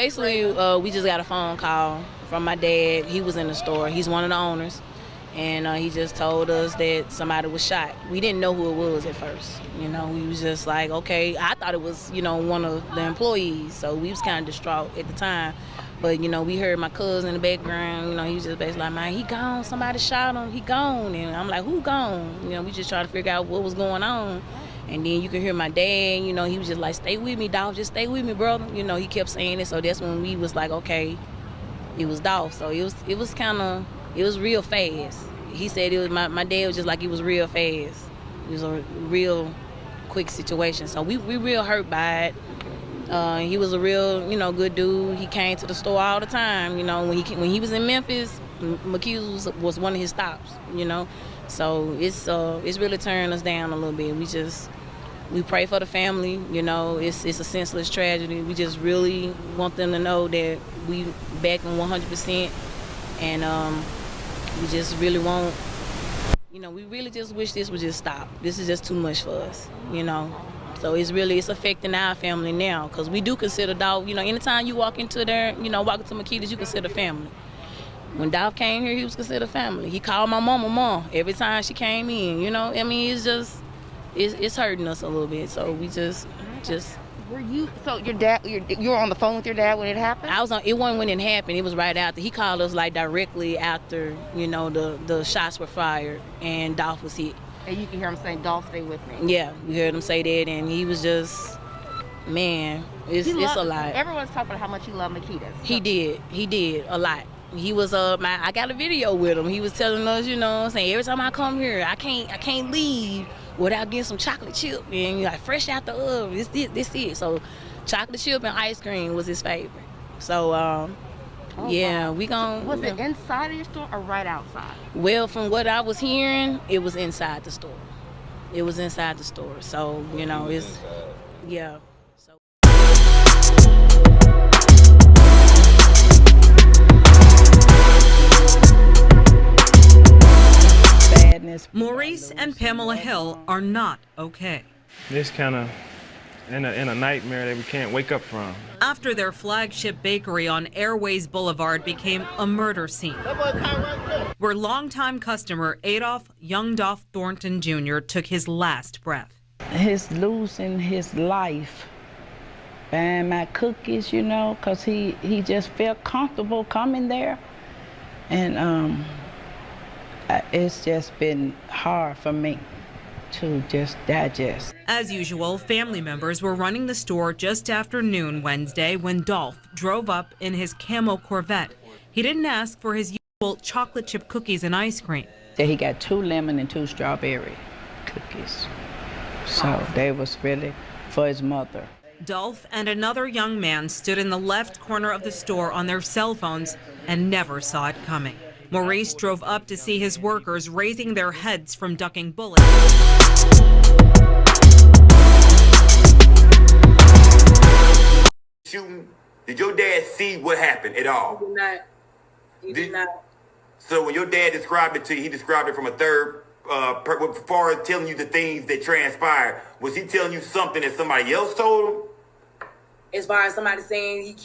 basically, we just got a phone call from my dad. He was in the store. He's one of the owners. And he just told us that somebody was shot. We didn't know who it was at first. We was just like, okay. I thought it was, one of the employees. So we was kind of distraught at the time. But, we heard my cousin in the background. He was just basically like, man, he gone. Somebody shot him. He gone. And I'm like, who gone? We just trying to figure out what was going on. And then you can hear my dad, he was just like, stay with me, Dolph. Just stay with me, brother. He kept saying it. So that's when we was like, okay, it was Dolph. So it was real fast. He said it was my dad was just like, it was real fast. It was a real quick situation. So we real hurt by it. He was a real, good dude. He came to the store all the time. When he was in Memphis, McHugh's was one of his stops. So it's really tearing us down a little bit. We pray for the family. It's a senseless tragedy. We just really want them to know that we back them 100%, and we just really want. We really just wish this would just stop. This is just too much for us. So it's affecting our family now, because we do consider Dolph. Anytime you walk into there, walk into Makeda's, you consider family. When Dolph came here, he was considered family. He called my mom every time she came in. It's just, it's hurting us a little bit. So we just. Were you? So your dad, you were on the phone with your dad when it happened? I was on. It wasn't when it happened. It was right after. He called us like directly after. The shots were fired and Dolph was hit. And you can hear him saying, "Dolph, stay with me." Yeah, we heard him say that, and he was just, man, it's a lot. Everyone's talking about how much he loved Makeda's. So. He did a lot. He was I got a video with him. He was telling us, saying every time I come here, I can't leave without getting some chocolate chip and fresh out the oven. This it. So chocolate chip and ice cream was his favorite. So yeah, wow. We gon'. Was it inside of your store or right outside? Well, from what I was hearing, it was inside the store. It was inside the store. So it's yeah. Maurice and Pamela Hill are not okay. It's kind of in a nightmare that we can't wake up from. After their flagship bakery on Airways Boulevard became a murder scene, where longtime customer Adolph Young Dolph Thornton Jr. took his last breath. He's losing his life buying my cookies, because he just felt comfortable coming there. And it's just been hard for me to just digest. As usual, family members were running the store just after noon Wednesday when Dolph drove up in his camo Corvette. He didn't ask for his usual chocolate chip cookies and ice cream. He got 2 lemon and 2 strawberry cookies. So they was really for his mother. Dolph and another young man stood in the left corner of the store on their cell phones and never saw it coming. Maurice drove up to see his workers raising their heads from ducking bullets. Shooting, did your dad see what happened at all? He did not. He did not. So when your dad described it to you, he described it from a third, as far as telling you the things that transpired. Was he telling you something that somebody else told him? As far as somebody saying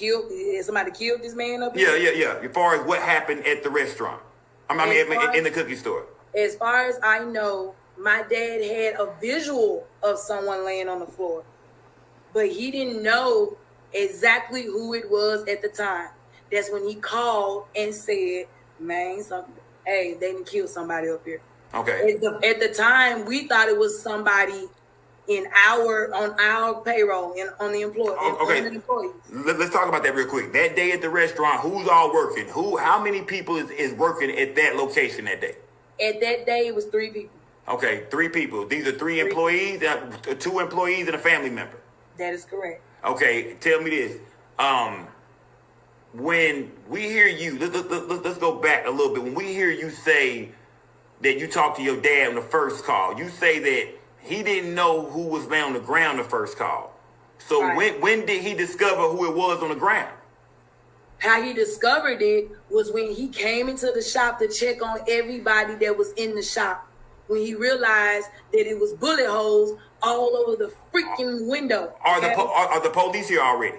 somebody killed this man up here? Yeah. As far as what happened at the restaurant. In the cookie store. As far as I know, my dad had a visual of someone laying on the floor. But he didn't know exactly who it was at the time. That's when he called and said, man, they didn't kill somebody up here. Okay. At the time, we thought it was somebody on our payroll and on the employee. Okay. On the employees. Let's talk about that real quick. That day at the restaurant, who's all working? How many people is working at that location that day? At that day, it was 3 people. Okay, 3 people. These are 3 employees, 2 employees and a family member. That is correct. Okay, tell me this. When we hear you, let's go back a little bit. When we hear you say that you talked to your dad on the first call, you say that he didn't know who was laying on the ground the first call. So right. when did he discover who it was on the ground? How he discovered it was when he came into the shop to check on everybody that was in the shop. When he realized that it was bullet holes all over the freaking window. Are the police here already?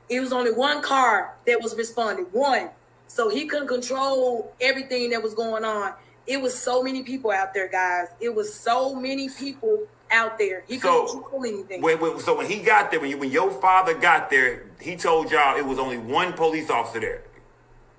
It was only one car that was responding, one. So he couldn't control everything that was going on. It was so many people out there, guys. It was so many people out there. He couldn't control anything. So when he got there, when your father got there, he told y'all it was only one police officer there.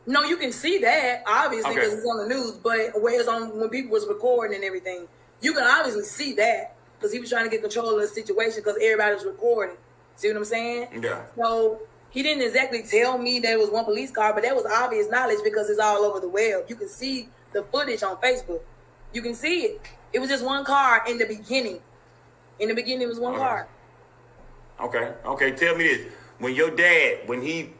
No, you can see that, obviously, because it's on the news. But when people was recording and everything, you can obviously see that because he was trying to get control of the situation because everybody was recording. See what I'm saying? Yeah. So he didn't exactly tell me that it was one police car, but that was obvious knowledge because it's all over the web. You can see the footage on Facebook. You can see it. It was just one car in the beginning. In the beginning, it was one car. Okay. Tell me this: when your dad, when he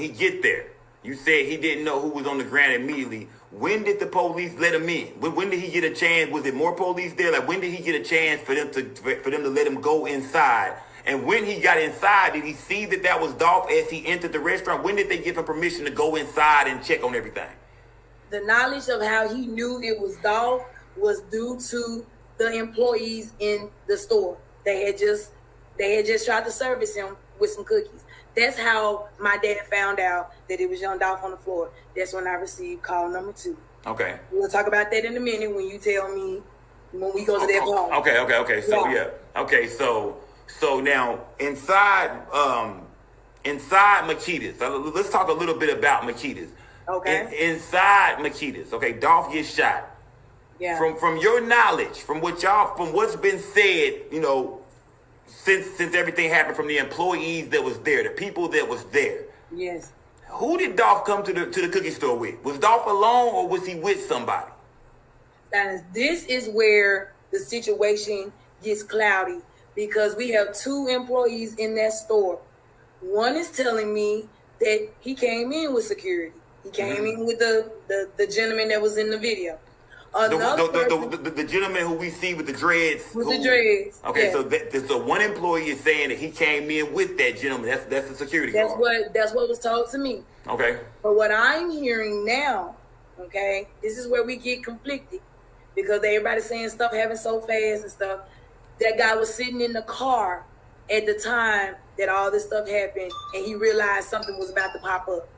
get there, you said he didn't know who was on the ground immediately. When did the police let him in? When did he get a chance? Was it more police there? Like when did he get a chance for them to let him go inside? And when he got inside, did he see that was Dolph as he entered the restaurant? When did they give him permission to go inside and check on everything? The knowledge of how he knew it was Dolph was due to the employees in the store. They had just tried to service him with some cookies. That's how my dad found out that it was young Dolph on the floor. That's when I received call number 2. Okay. We'll talk about that in a minute when you tell me when we go to that bar. Okay. So yeah. Okay, so now inside Makita's. Let's talk a little bit about Makita's. Okay. Inside Makita's. Okay, Dolph gets shot. Yeah. From your knowledge, from what's been said, you know, since everything happened, from the employees that was there, the people that was there. Yes. Who did Dolph come to the cookie store with? Was Dolph alone or was he with somebody? And this is where the situation gets cloudy because we have 2 employees in that store. One is telling me that he came in with security. He came in with the gentleman that was in the video. The gentleman who we see with the dreads. With the dreads. Okay, yeah. so one employee is saying that he came in with that gentleman. That's the security guard. That's what was told to me. Okay. But what I'm hearing now, okay, this is where we get conflicted because everybody's saying stuff happened so fast and stuff. That guy was sitting in the car at the time that all this stuff happened, and he realized something was about to pop up.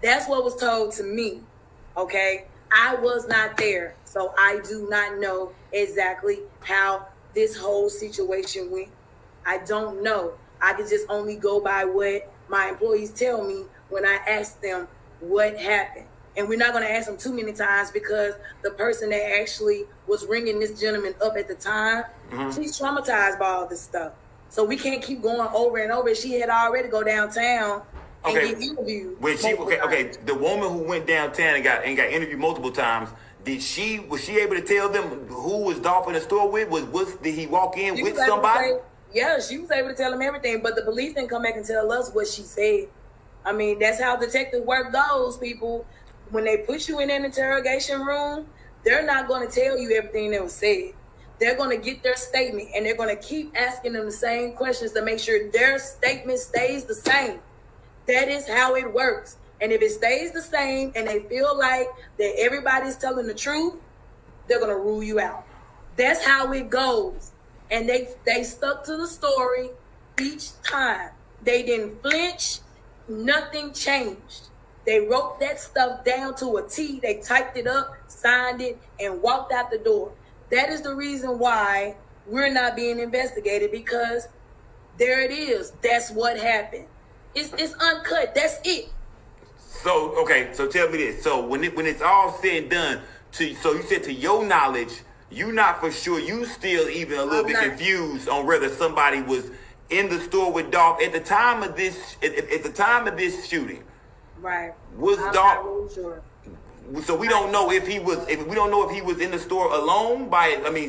That's what was told to me. Okay. I was not there, so I do not know exactly how this whole situation went. I don't know. I can just only go by what my employees tell me when I ask them what happened. And we're not going to ask them too many times because the person that actually was ringing this gentleman up at the time, she's traumatized by all this stuff. So we can't keep going over and over. She had already go downtown and get interviewed. Okay. The woman who went downtown and got interviewed multiple times, was she able to tell them who was Dolph in the store with? Did he walk in with somebody? Yeah, she was able to tell him everything, but the police didn't come back and tell us what she said. I mean, that's how detective work goes, people. When they put you in an interrogation room, they're not going to tell you everything that was said. They're going to get their statement, and they're going to keep asking them the same questions to make sure their statement stays the same. That is how it works. And if it stays the same and they feel like that everybody's telling the truth, they're going to rule you out. That's how it goes. And they stuck to the story each time. They didn't flinch. Nothing changed. They wrote that stuff down to a T. They typed it up, signed it, and walked out the door. That is the reason why we're not being investigated, because there it is. That's what happened. It's uncut. That's it. So tell me this. So when it's all said and done, so you said to your knowledge, you not for sure. You still even a little bit confused on whether somebody was in the store with Dolph at the time of this. At the time of this shooting, right? Was I'm Dolph? not really sure. So we don't know if he was. We don't know if he was in the store alone.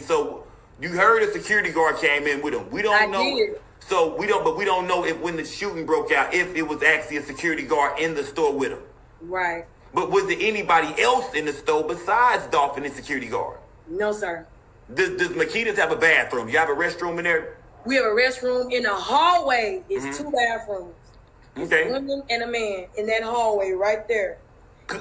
So you heard a security guard came in with him. We don't know. Did. So we don't know if when the shooting broke out, if it was actually a security guard in the store with him. Right. But was there anybody else in the store besides Dolph and the security guard? No, sir. Does Makita's have a bathroom? You have a restroom in there? We have a restroom in the hallway. It's 2 bathrooms. Okay. A woman and a man in that hallway right there.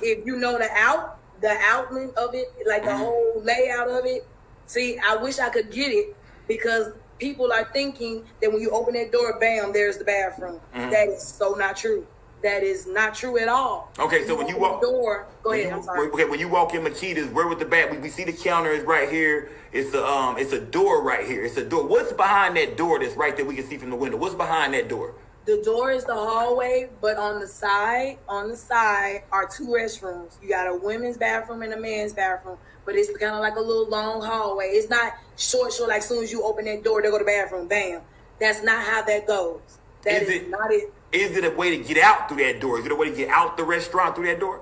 If you know the outline of it, like the whole layout of it. See, I wish I could get it because people are thinking that when you open that door, bam, there's the bathroom. That is so not true. That is not true at all. Okay, so when you walk the door, go ahead. I'm sorry. Okay, when you walk in Makita's, where with the back, we see the counter is right here. It's a door right here. It's a door. What's behind that door that's right there? We can see from the window. What's behind that door? The door is the hallway, but on the side are two restrooms. You got a women's bathroom and a men's bathroom, but it's kind of like a little long hallway. It's not short, like as soon as you open that door, they go to the bathroom, bam. That's not how that goes. That is not it. Is it a way to get out through that door? Is it a way to get out the restaurant through that door?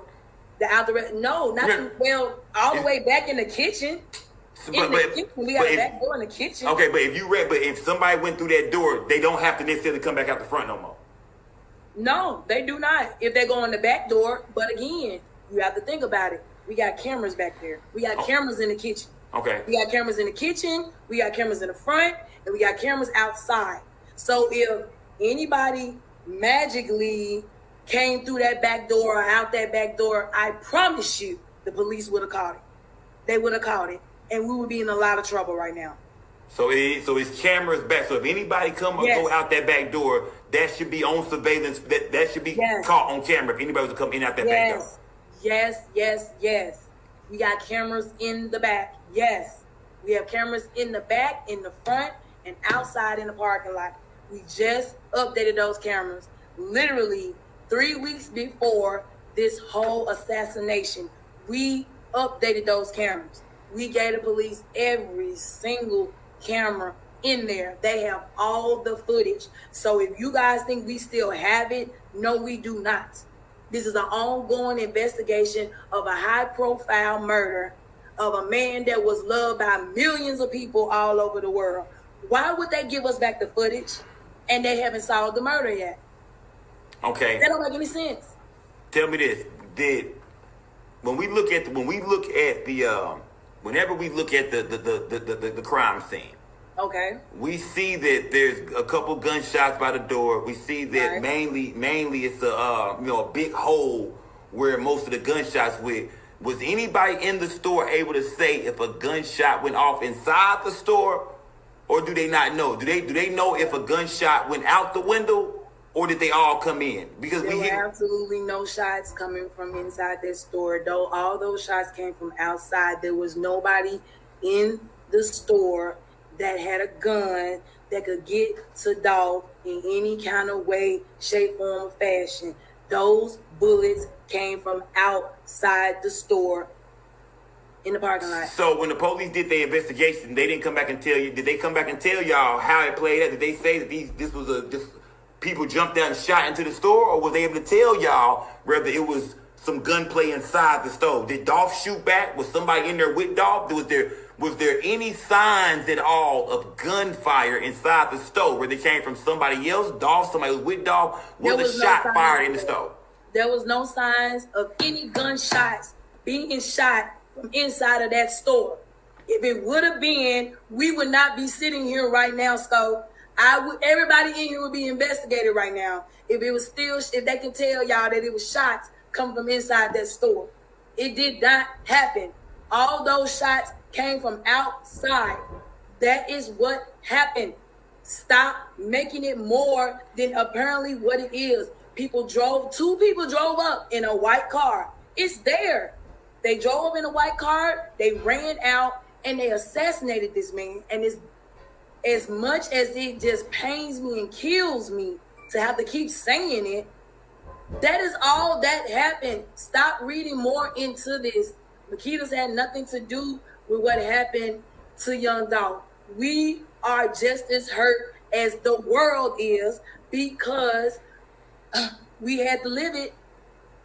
No, not all the way back in the kitchen. We got a back door in the kitchen. Okay, but if somebody went through that door, they don't have to necessarily come back out the front no more. No, they do not. If they go in the back door, but again, you have to think about it. We got cameras back there. We got cameras in the kitchen. Okay. We got cameras in the kitchen. We got cameras in the front, and we got cameras outside. So if anybody magically came through that back door or out that back door, I promise you, the police would have caught it. They would have caught it. And we would be in a lot of trouble right now. So it's cameras back. So if anybody come or go out that back door, that should be on surveillance. That should be caught on camera if anybody was to come in out that back door. Yes. We got cameras in the back. Yes. We have cameras in the back, in the front, and outside in the parking lot. We just updated those cameras literally 3 weeks before this whole assassination. We updated those cameras. We gave the police every single camera in there. They have all the footage. So if you guys think we still have it, no, we do not. This is an ongoing investigation of a high-profile murder of a man that was loved by millions of people all over the world. Why would they give us back the footage and they haven't solved the murder yet? Okay. That don't make any sense. Tell me this: whenever we look at the crime scene, okay, we see that there's a couple gunshots by the door. We see that mainly it's a big hole where most of the gunshots went. Was anybody in the store able to say if a gunshot went off inside the store, or do they not know? Do they know if a gunshot went out the window, or did they all come in? Because there were absolutely no shots coming from inside that store. Though all those shots came from outside. There was nobody in the store that had a gun that could get to Dolph in any kind of way, shape, form, or fashion. Those bullets came from outside the store in the parking lot. So when the police did their investigation, they didn't come back and tell you. Did they come back and tell y'all how it played out? Did they say that this was people jumped out and shot into the store, or was they able to tell y'all whether it was some gunplay inside the store? Did Dolph shoot back? Was somebody in there with Dolph? Was there any signs at all of gunfire inside the store, where they came from somebody else, Dolph, somebody was with Dolph? Was a shot fired in the store? There was no signs of any gunshots being shot from inside of that store. If it would have been, we would not be sitting here right now, Scope. Everybody in here would be investigated right now. If they can tell y'all that it was shots coming from inside that store. It did not happen. All those shots came from outside. That is what happened. Stop making it more than apparently what it is. Two people drove up in a white car. It's there. They drove up in a white car, they ran out, and they assassinated this man. And it's, as much as it just pains me and kills me to have to keep saying it, that is all that happened. Stop reading more into this. Makita's had nothing to do with what happened to young Dolph. We are just as hurt as the world is because we had to live it.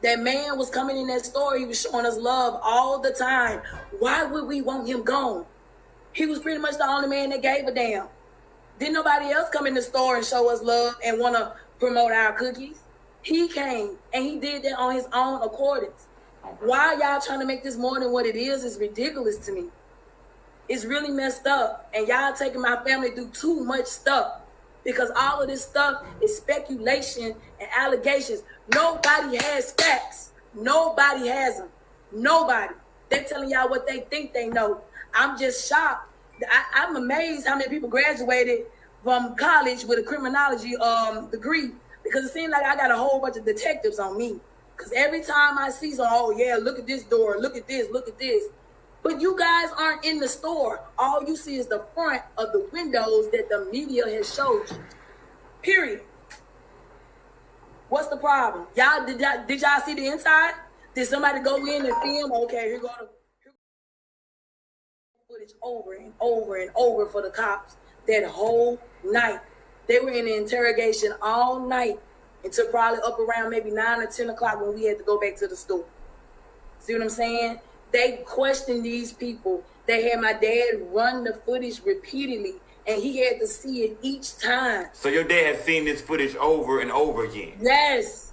That man was coming in that store. He was showing us love all the time. Why would we want him gone? He was pretty much the only man that gave a damn. Didn't nobody else come in the store and show us love and want to promote our cookies? He came, and he did that on his own accordance. Why y'all trying to make this more than what it is ridiculous to me. It's really messed up, and y'all taking my family through too much stuff because all of this stuff is speculation and allegations. Nobody has facts. Nobody has them. Nobody. They're telling y'all what they think they know. I'm just shocked I'm amazed how many people graduated from college with a criminology degree, because it seems like I got a whole bunch of detectives on me. Because every time I see some, oh yeah, look at this door, look at this, look at this. But you guys aren't in the store. All you see is the front of the windows that the media has showed you. Period. What's the problem? Did y'all see the inside? Did somebody go in and film? Okay, here go the footage over and over and over for the cops that whole night. They were in the interrogation all night until probably up around maybe 9 or 10 o'clock when we had to go back to the store. See what I'm saying? They questioned these people. They had my dad run the footage repeatedly, and he had to see it each time. So your dad has seen this footage over and over again? Yes.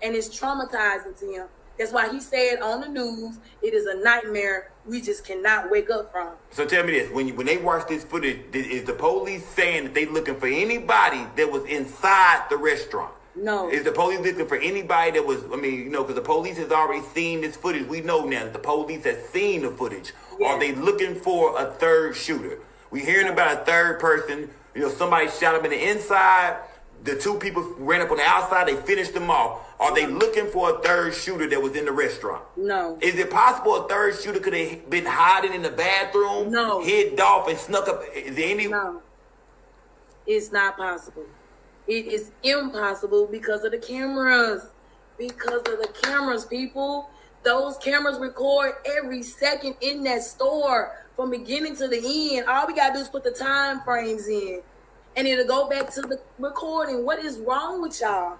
And it's traumatizing to him. That's why he said on the news, it is a nightmare we just cannot wake up from. So tell me this, when they watch this footage, is the police saying that they looking for anybody that was inside the restaurant? No. Is the police looking for anybody that was, because the police has already seen this footage. We know now that the police has seen the footage. Yeah. Are they looking for a third shooter? We're hearing about a third person. Somebody shot him in the inside. The two people ran up on the outside. They finished them off. Are they looking for a third shooter that was in the restaurant? No. Is it possible a third shooter could have been hiding in the bathroom? No. Hid off and snuck up? Is there any? No. It's not possible. It is impossible because of the cameras. Because of the cameras, people. Those cameras record every second in that store from beginning to the end. All we gotta do is put the time frames in, and it'll go back to the recording. What is wrong with y'all?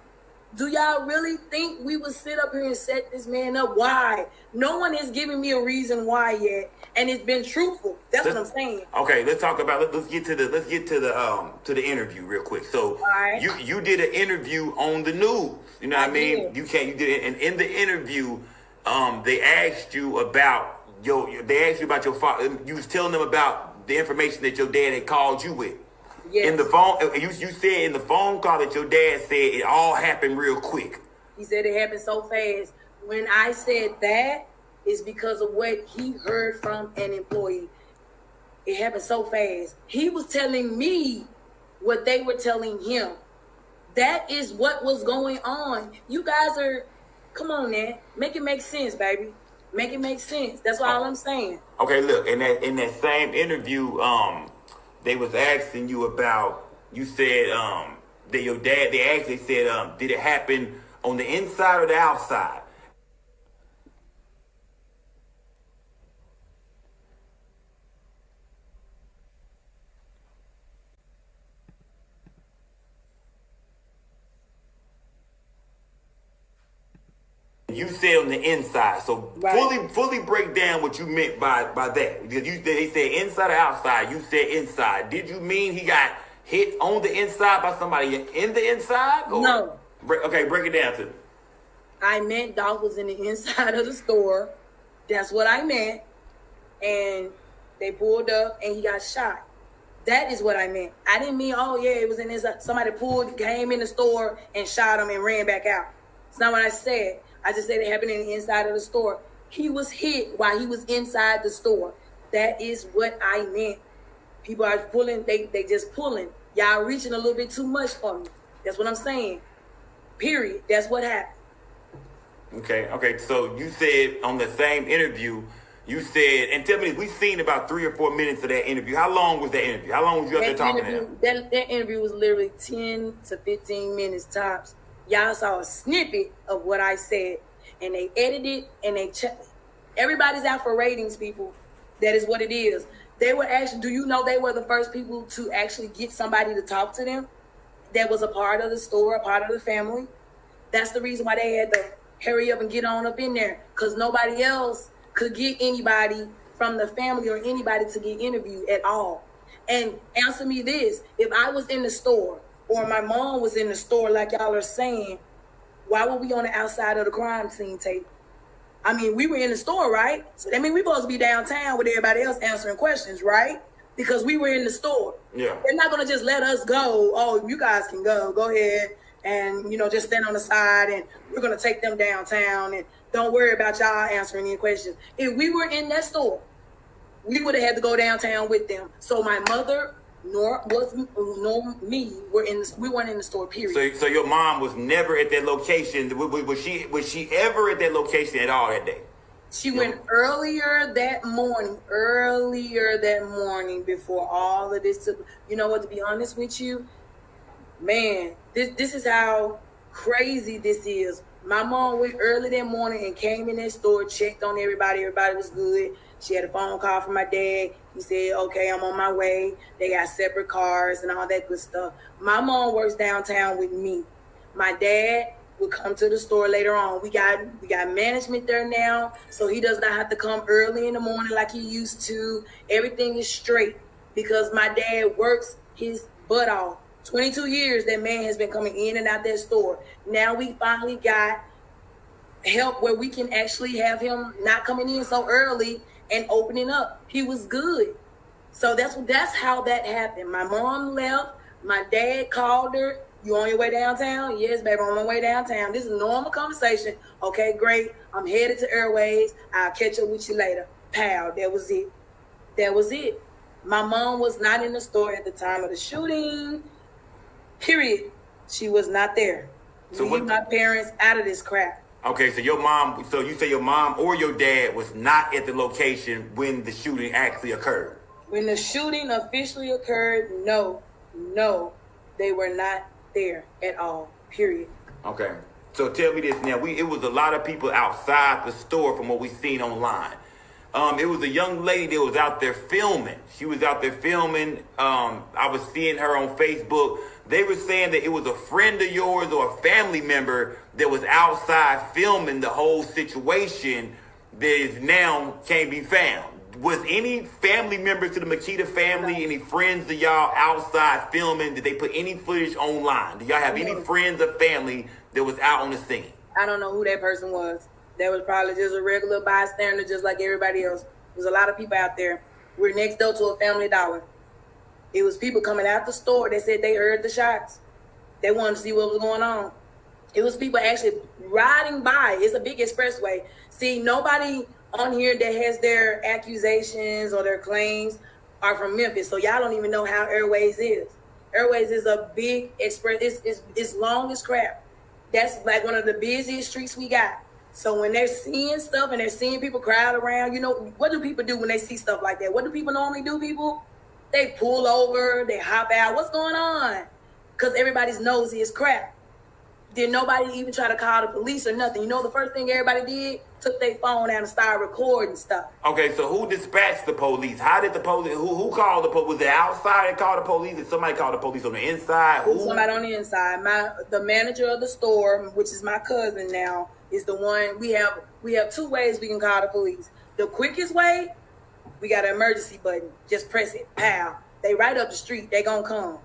Do y'all really think we would sit up here and set this man up? Why? No one has given me a reason why yet, and it's been truthful. That's what I'm saying. Okay, let's talk about. Let's get to the interview real quick. So right. you did an interview on the news. You know what I mean? Did. You did it, and in the interview, they asked you about your father. You was telling them about the information that your dad had called you with. Yes. In the phone, you said in the phone call that your dad said it all happened real quick. He said it happened so fast. When I said that, it's because of what he heard from an employee. It happened so fast. He was telling me what they were telling him. That is what was going on. You guys are, come on, man. Make it make sense, baby. Make it make sense. That's all I'm saying. Okay, look, in that same interview, they was asking you about, you said that your dad, they said, did it happen on the inside or the outside? You said on the inside, so right. fully break down what you meant by that. Because they said inside or outside. You said inside. Did you mean he got hit on the inside by somebody in the inside? Or? No. Okay, break it down to me. I meant Dolph was in the inside of the store. That's what I meant. And they pulled up and he got shot. That is what I meant. I didn't mean, oh yeah, it was in this. Somebody came in the store and shot him and ran back out. It's not what I said. I just said it happened in the inside of the store. He was hit while he was inside the store. That is what I meant. People are pulling, they just pulling. Y'all reaching a little bit too much for me. That's what I'm saying. Period. That's what happened. Okay. So you said on the same interview, you said, and tell me, we seen about 3 or 4 minutes of that interview. How long was that interview? How long was you up there talking to him? That interview was literally 10 to 15 minutes tops. Y'all saw a snippet of what I said, and they edited and they checked. Everybody's out for ratings, people. That is what it is. They were actually, do you know they were the first people to actually get somebody to talk to them that was a part of the store, a part of the family? That's the reason why they had to hurry up and get on up in there, because nobody else could get anybody from the family or anybody to get interviewed at all. And answer me this, if I was in the store or my mom was in the store like y'all are saying, why were we on the outside of the crime scene tape? I mean, we were in the store, right? So that means we're supposed to be downtown with everybody else answering questions, right? Because we were in the store. Yeah. They're not going to just let us go. Oh, you guys can go. Go ahead and, just stand on the side and we're going to take them downtown and don't worry about y'all answering any questions. If we were in that store we would have had to go downtown with them. So my mother nor me we weren't in the store, period. So your mom was never at that location. Was she ever at that location at all that day? She went earlier that morning before all of this took. You know what, to be honest with you, man, this is how crazy this is. My mom went early that morning and came in that store, checked on everybody. Everybody was good. She had a phone call from my dad. He said, okay, I'm on my way. They got separate cars and all that good stuff. My mom works downtown with me. My dad would come to the store later on. We got management there now, so he does not have to come early in the morning like he used to. Everything is straight because my dad works his butt off. 22 years that man has been coming in and out that store. Now we finally got help where we can actually have him not coming in so early and opening up. He was good. So that's how that happened. My mom left. My dad called her. You on your way downtown? Yes, baby, I'm on my way downtown. This is a normal conversation. Okay, great. I'm headed to Airways. I'll catch up with you later. Pow, that was it. That was it. My mom was not in the store at the time of the shooting. Period. She was not there. So leave my parents out of this crap. Okay, so you say your mom or your dad was not at the location when the shooting actually occurred? When the shooting officially occurred, no, they were not there at all, period. Okay, so tell me this now. It was a lot of people outside the store from what we've seen online. It was a young lady that was out there filming. She was out there filming. I was seeing her on Facebook. They were saying that it was a friend of yours or a family member that was outside filming the whole situation that is now can't be found. Was any family members to the Makita family, any friends of y'all outside filming? Did they put any footage online? Do y'all have any friends or family that was out on the scene? I don't know who that person was. That was probably just a regular bystander, just like everybody else. There's a lot of people out there. We're next door to a Family Dollar. It was people coming out the store that said they heard the shots. They wanted to see what was going on. It was people actually riding by. It's a big expressway. See, nobody on here that has their accusations or their claims are from Memphis. So y'all don't even know how Airways is. Airways is a big express. It's long as crap. That's like one of the busiest streets we got. So when they're seeing stuff and they're seeing people crowd around, you know, what do people do when they see stuff like that? What do people normally do, people? They pull over, they hop out. What's going on? Because everybody's nosy as crap. Did nobody even try to call the police or nothing? You know the first thing everybody did? Took their phone out and started recording stuff. Okay, so who dispatched the police? How did the police, who called the police? Was it outside that called the police? Did somebody call the police on the inside? Somebody on the inside. The manager of the store, which is my cousin now, is the one. We have two ways we can call the police. The quickest way, we got an emergency button. Just press it. Pow. They right up the street. They gonna come.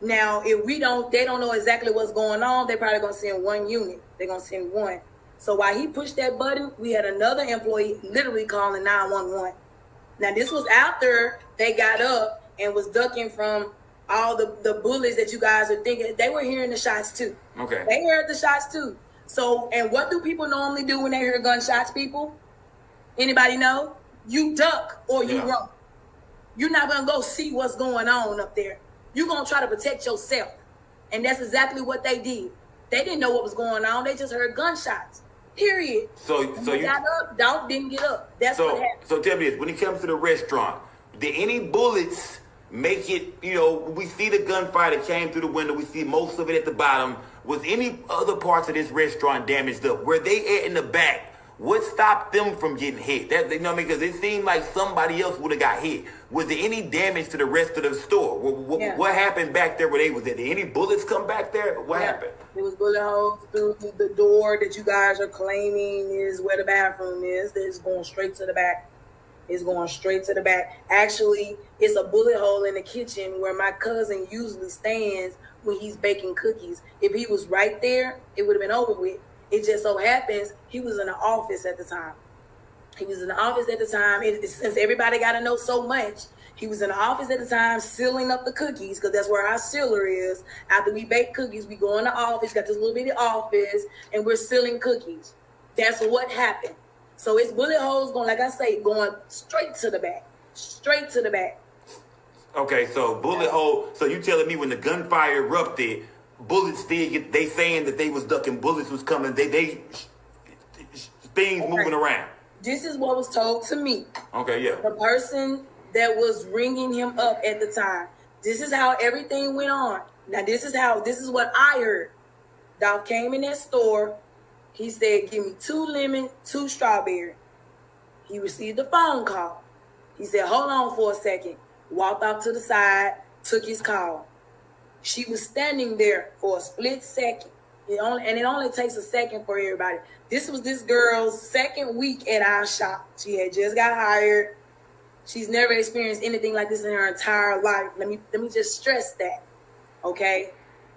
Now, if they don't know exactly what's going on, they probably gonna send one unit. They're gonna send one. So while he pushed that button, we had another employee literally calling 911. Now, this was after they got up and was ducking from all the bullets that you guys are thinking. They were hearing the shots too. Okay. They heard the shots too. So, and what do people normally do when they hear gunshots, people? Anybody know? You duck or you run. You're not going to go see what's going on up there. You're going to try to protect yourself. And that's exactly what they did. They didn't know what was going on. They just heard gunshots. Period. So you got up, didn't get up. That's what happened. So tell me this, when it comes to the restaurant, did any bullets make it, we see the gunfire that came through the window, we see most of it at the bottom. Was any other parts of this restaurant damaged up? Were they in the back? What stopped them from getting hit? Because it seemed like somebody else would have got hit. Was there any damage to the rest of the store? What happened back there where they was at? Did any bullets come back there? What happened? There was bullet holes through the door that you guys are claiming is where the bathroom is. It's going straight to the back. It's going straight to the back. Actually, it's a bullet hole in the kitchen where my cousin usually stands when he's baking cookies. If he was right there, it would have been over with. It just so happens he was in the office at the time. Since everybody got to know so much, he was in the office at the time sealing up the cookies because that's where our sealer is. After we bake cookies, we go in the office, got this little bitty office, and we're sealing cookies. That's what happened. So it's bullet holes going, like I say, going straight to the back. Straight to the back. Okay, so bullet hole. So you telling me when the gunfire erupted, bullets still get, they saying that they was ducking, bullets was coming, things moving around. This is what was told to me. Okay, yeah. The person that was ringing him up at the time. This is how everything went on. Now this is what I heard. Dolph came in that store. He said, give me 2 lemon, 2 strawberry. He received a phone call. He said, hold on for a second. Walked off to the side, took his call. She was standing there for a split second. It only takes a second for everybody. This was this girl's second week at our shop. She had just got hired. She's never experienced anything like this in her entire life. Let me just stress that, okay?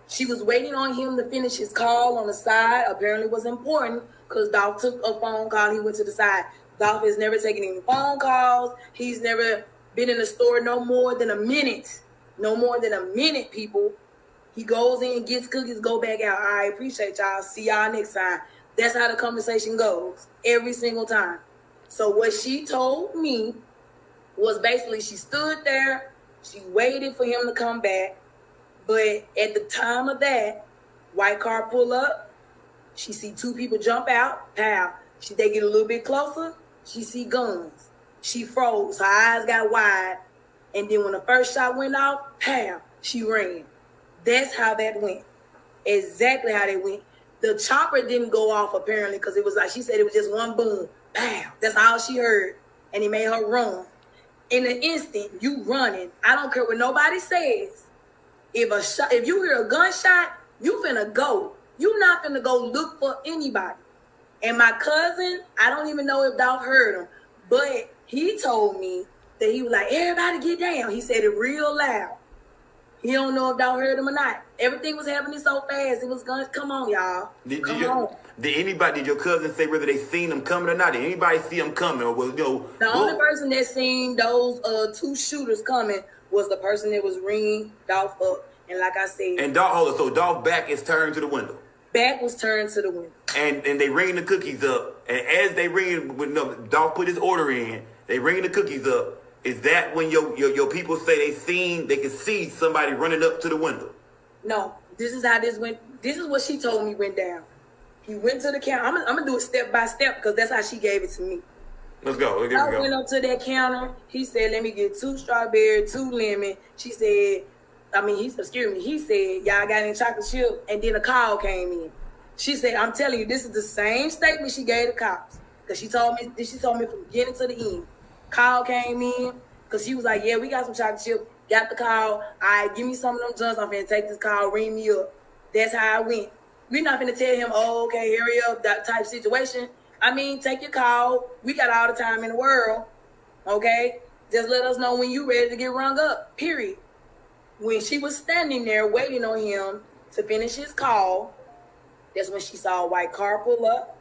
She was waiting on him to finish his call on the side. Apparently it was important because Dolph took a phone call. He went to the side. Dolph has never taken any phone calls. He's never been in the store no more than a minute. No more than a minute, people. He goes in, gets cookies, go back out. I appreciate y'all. See y'all next time. That's how the conversation goes every single time. So what she told me was basically she stood there. She waited for him to come back. But at the time of that, white car pull up. She see 2 people jump out. Pow. They get a little bit closer. She see guns. She froze. Her eyes got wide. And then when the first shot went off, pow, she ran. That's how that went. Exactly how they went. The chopper didn't go off apparently because it was like, she said it was just one boom. Pow. That's all she heard. And he made her run. In an instant, you running. I don't care what nobody says. If you hear a gunshot, you finna go. You not finna go look for anybody. And my cousin, I don't even know if Dolph heard him, but he told me that he was like, everybody get down. He said it real loud. He don't know if Dolph heard him or not. Everything was happening so fast. It was guns. Come on, y'all. Did your cousin say whether they seen him coming or not? Did anybody see him coming? Or was, the only person that seen those 2 shooters coming was the person that was ringing Dolph up. And like I said. And Dolph back is turned to the window. Back was turned to the window. And they ring the cookies up. And as they ring, Dolph put his order in, they ring the cookies up. Is that when your people say they could see somebody running up to the window? No. This is how this went. This is what she told me went down. He went to the counter. I'm going to do it step by step because that's how she gave it to me. Let's go. I went up to that counter. He said, let me get 2 strawberry, 2 lemon. She said, he said, y'all got any chocolate chip? And then a call came in. She said, I'm telling you, this is the same statement she gave the cops. Because she told me from beginning to the end. Call came in, because she was like, yeah, we got some chocolate chip. Got the call. All right, give me some of them joints. I'm finna take this call, ring me up. That's how I went. We're not finna tell him, oh, okay, hurry up, that type situation. Take your call. We got all the time in the world. Okay? Just let us know when you ready to get rung up, period. When she was standing there waiting on him to finish his call, that's when she saw a white car pull up.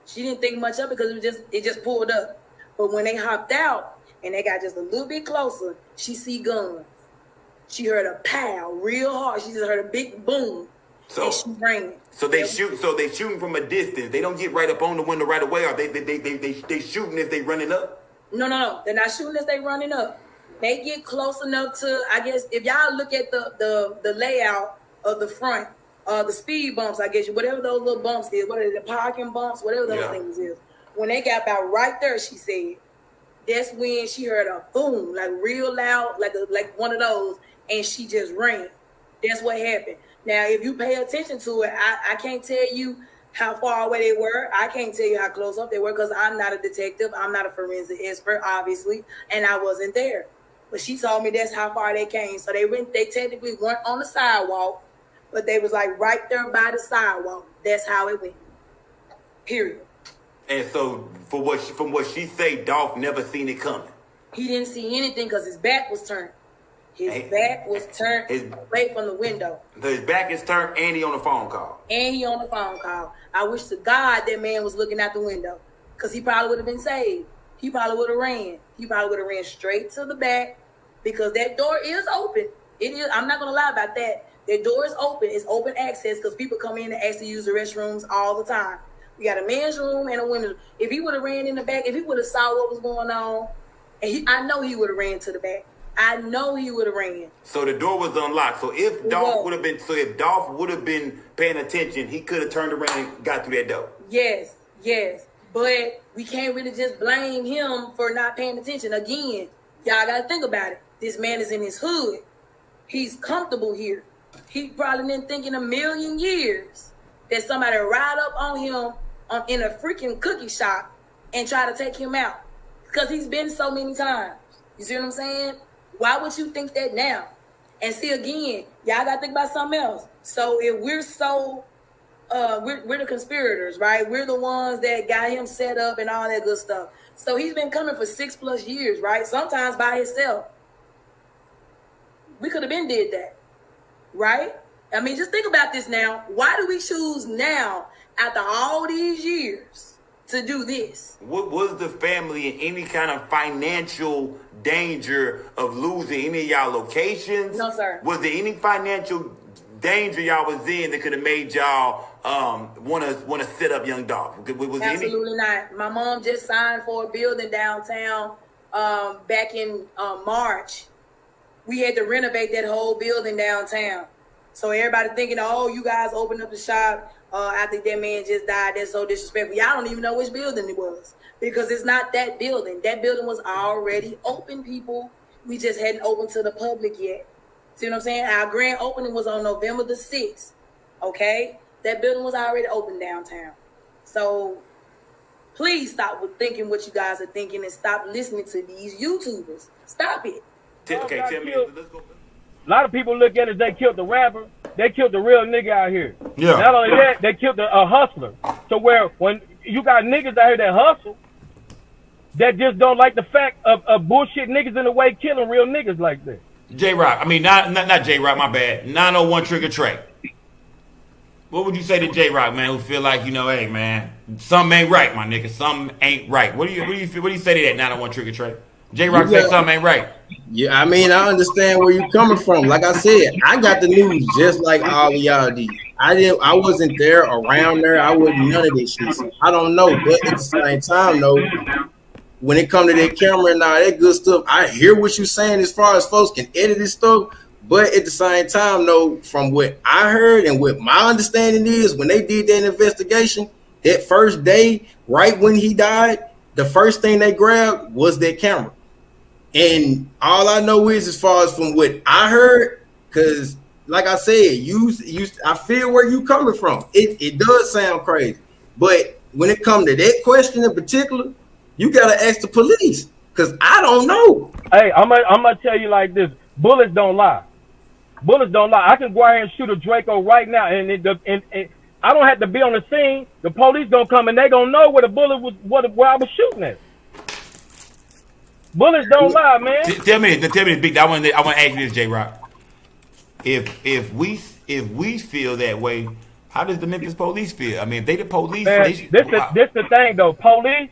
She didn't think much of it because it just pulled up. But when they hopped out and they got just a little bit closer, she see guns. She heard a pow real hard. She just heard a big boom. And she ran. So they shooting from a distance. They don't get right up on the window right away. Or they shooting as they running up? No. They're not shooting as they running up. They get close enough to, I guess, if y'all look at the layout of the front, the speed bumps, I guess, whatever those little bumps is, what are the parking bumps, whatever those things is. When they got about right there, she said, that's when she heard a boom, like real loud, like one of those, and she just ran. That's what happened. Now, if you pay attention to it, I can't tell you how far away they were. I can't tell you how close up they were because I'm not a detective. I'm not a forensic expert, obviously, and I wasn't there. But she told me that's how far they came. So they technically weren't on the sidewalk, but they was like right there by the sidewalk. That's how it went. Period. And so from what she say, Dolph never seen it coming. He didn't see anything because his back was turned. His back was turned away from the window. So his back is turned and he on the phone call. I wish to God that man was looking out the window because he probably would have been saved. He probably would have ran. He probably would have ran straight to the back because that door is open. It is. I'm not going to lie about that. That door is open. It's open access because people come in and actually use the restrooms all the time. We got a men's room and a women's room. If he would have ran in the back, if he would have saw what was going on, and I know he would have ran to the back. I know he would have ran. So the door was unlocked. So if Dolph would have been paying attention, he could have turned around and got through that door. Yes. But we can't really just blame him for not paying attention. Again, y'all gotta think about it. This man is in his hood. He's comfortable here. He probably didn't think in a million years that somebody would ride up on him in a freaking cookie shop and try to take him out. Because he's been so many times. You see what I'm saying? Why would you think that now? And see, again, y'all got to think about something else. So if we're so, we're the conspirators, right? We're the ones that got him set up and all that good stuff. So he's been coming for 6+ years, right? Sometimes by himself. We could have been did that, right? I mean, just think about this now. Why do we choose now, after all these years, to do this? Was the family in any kind of financial danger of losing any of y'all locations? No, sir. Was there any financial danger y'all was in that could have made y'all want to set up Young Dolph? Absolutely not. My mom just signed for a building downtown back in March. We had to renovate that whole building downtown. So everybody thinking, oh, you guys opened up the shop after that man just died. That's so disrespectful. Y'all don't even know which building it was because it's not that building. That building was already open, people. We just hadn't opened to the public yet. See what I'm saying? Our grand opening was on November the 6th, okay? That building was already open downtown. So please stop with thinking what you guys are thinking and stop listening to these YouTubers. Stop it. Okay, tell me. Let's go. A lot of people look at it as they killed the rapper. They killed the real nigga out here. Yeah. Not only that, they killed a hustler. So where when you got niggas out here that hustle, that just don't like the fact of bullshit niggas in the way killing real niggas like that. J-Rock. I mean, not J-Rock, my bad. 901 TriggaTrey. What would you say to J-Rock, man, who feel like, hey, man, something ain't right, my nigga. Something ain't right. What do you say to that 901 TriggaTrey? J-Rock said something ain't right. Yeah, I mean, I understand where you're coming from. Like I said, I got the news just like all of y'all did. I wasn't there, around there. I wasn't none of this shit. So I don't know. But at the same time, though, when it comes to that camera and all that good stuff, I hear what you're saying as far as folks can edit this stuff. But at the same time, though, from what I heard and what my understanding is, when they did that investigation, that first day, right when he died, the first thing they grabbed was that camera. And all I know is, as far as from what I heard, because like I said, I feel where you coming from. It does sound crazy. But when it comes to that question in particular, you got to ask the police because I don't know. Hey, I'm gonna tell you like this. Bullets don't lie. Bullets don't lie. I can go out here and shoot a Draco right now, and I don't have to be on the scene. The police gonna come and they gonna know where the bullet was, where I was shooting at. Bullets don't lie, man. Tell me, big. I want to ask you this, J-Rock. If we feel that way, how does the Memphis police feel? I mean, if they the police, man, this the thing though. Police,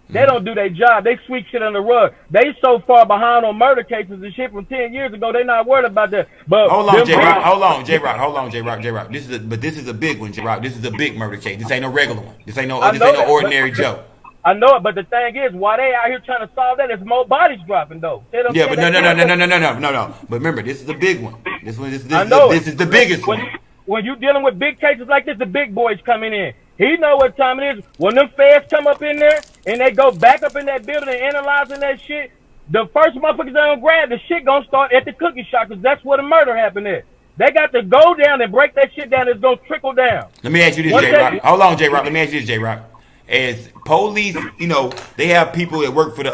they don't do their job. They sweep shit on the rug. They so far behind on murder cases and shit from 10 years ago. They not worried about that. But hold on, J-Rock. This is a big one, J-Rock. This is a big murder case. This ain't no regular one. This ain't no ordinary Joe. I know it, but the thing is, why they out here trying to solve that is more bodies dropping though. Yeah, but no. But remember, this is a big one. This is the biggest one. When you dealing with big cases like this, the big boys coming in. He know what time it is. When them feds come up in there and they go back up in that building and analyzing that shit, the first motherfuckers that don't grab the shit gonna start at the cookie shop because that's where the murder happened at. They got to go down and break that shit down. It's gonna trickle down. Let me ask you this, J-Rock. Hold on, J-Rock. Let me ask you this, J-Rock. As police, they have people that work for the,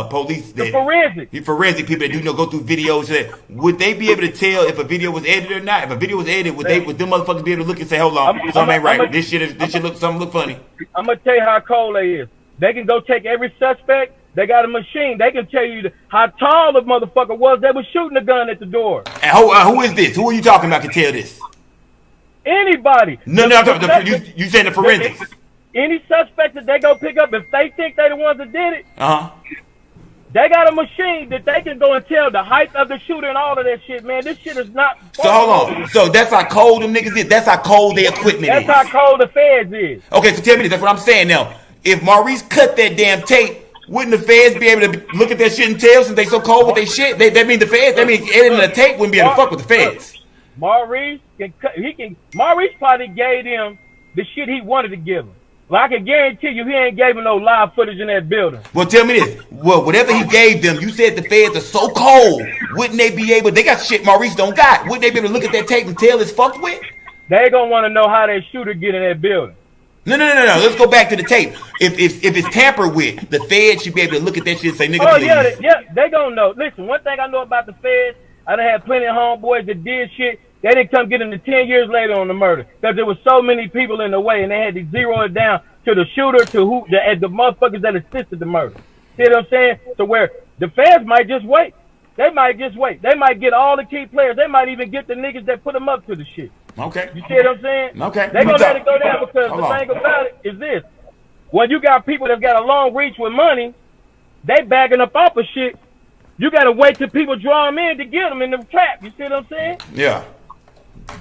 police. The forensic. The forensic people that go through videos. Would they be able to tell if a video was edited or not? If a video was edited, would them motherfuckers be able to look and say, hold on, something ain't right. This shit look funny. I'm gonna tell you how cold they is. They can go take every suspect. They got a machine. They can tell you how tall the motherfucker was. They was shooting the gun at the door. And who is this? Who are you talking about? Can tell this? Anybody. No. You saying the forensics? Any suspect that they go pick up, if they think they the ones that did it, They got a machine that they can go and tell the height of the shooter and all of that shit, man. This shit is not. So hold on. So that's how cold them niggas is. That's how cold their equipment That's is. how cold the feds is. Okay, so tell me this. That's what I'm saying now. If Maurice cut that damn tape, wouldn't the feds be able to look at that shit and tell since they so cold with their shit? That mean the feds. That means editing the tape wouldn't be able to fuck with the feds. Maurice can cut. Maurice probably gave him the shit he wanted to give him. Well, I can guarantee you he ain't gave him no live footage in that building. Well, tell me this. Well, whatever he gave them, you said the feds are so cold. Wouldn't they be able? They got shit Maurice don't got. Wouldn't they be able to look at that tape and tell it's fucked with? They gonna want to know how that shooter get in that building. No. Let's go back to the tape. If it's tampered with, the feds should be able to look at that shit and say, nigga, oh, please. yeah, they gonna know. Listen, one thing I know about the feds, I done had plenty of homeboys that did shit. They didn't come get into 10 years later on the murder because there was so many people in the way, and they had to zero it down to the shooter, to the motherfuckers that assisted the murder. See what I'm saying? So where the feds might just wait. They might just wait. They might get all the key players. They might even get the niggas that put them up to the shit. Okay. You see what I'm saying? Okay. They gonna let it go down because the thing about it is this: when you got people that got a long reach with money, they bagging up off of shit. You gotta wait till people draw them in to get them in the trap. You see what I'm saying? Yeah.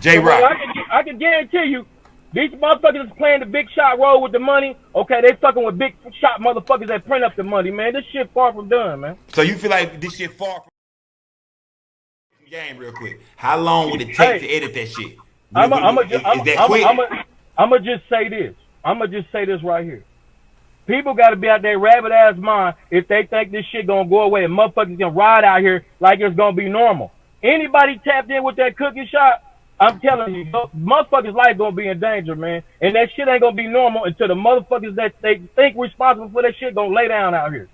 J-Rock. I can guarantee you, these motherfuckers is playing the big shot role with the money. Okay, they fucking with big shot motherfuckers that print up the money, man. This shit far from done, man. So you feel like this shit far from the game real quick. How long would it take to edit that shit? I'ma just say this. I'ma just say this right here. People got to be out there rabbit ass mind if they think this shit gonna go away and motherfuckers gonna ride out here like it's gonna be normal. Anybody tapped in with that cookie shot, I'm telling you, motherfuckers' life gonna be in danger, man. And that shit ain't gonna be normal until the motherfuckers that they think responsible for that shit gonna lay down out here.